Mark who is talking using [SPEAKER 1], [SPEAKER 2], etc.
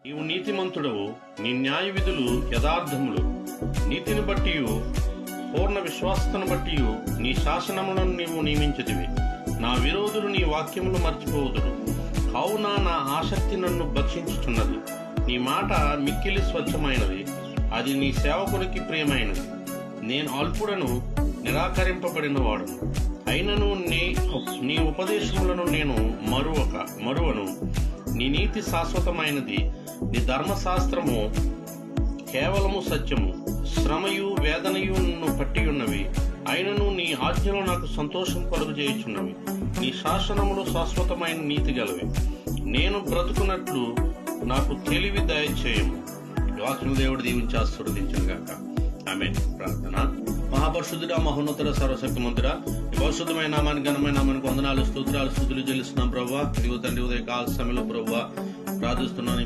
[SPEAKER 1] నీవు నీతిమంతుడవు, నీ న్యాయ విధులు యథార్థములు. నీతిని బట్టి పూర్ణ విశ్వాసతను బట్టి నీ శాసనములను నీవు నియమించితివి. నా విరోధులు నీ వాక్యములు మర్చిపోవుదురు. కావున నా ఆసక్తి నన్ను భక్షించుచున్నది. నీ మాట మిక్కిలి స్వచ్ఛమైనది, అది నీ సేవకునికి ప్రియమైనది. నేను అల్పుడను, నిరాకరింపబడిన వాడును, అయినను నీ ఉపదేశములను నేను మరువను. నీ నీతి శాశ్వతమైనది, నీ ధర్మశాస్త్రము కేవలము సత్యము. శ్రమయు వేదనయు నన్ను పట్టి ఉన్నవి, అయినను నీ ఆజ్ఞలు నాకు సంతోషం కలుగజేయుచున్నవి. నీ శాసనములు శాశ్వతమైన నీతి గలవి. నేను బ్రతుకున్నట్లు నాకు తెలివి దయచేయము. వాక్యం దేవుడు దీవించి ఆశీర్వదించును గాక. ఆమేన్. ప్రార్థన. మహాపరిశుద్ధుడా, మహోన్నతుడ, సర్వశక్తిమంతుడా, పరిశుద్ధమైన నామానికి, ఘనమైన నామానికి వందనాలు, స్తోత్రాలు, స్తుతులు చెల్లిస్తున్నాం ప్రభువా. తండ్రి ఉదయ కాల సమయంలో ప్రభువా ప్రార్థిస్తున్నాను.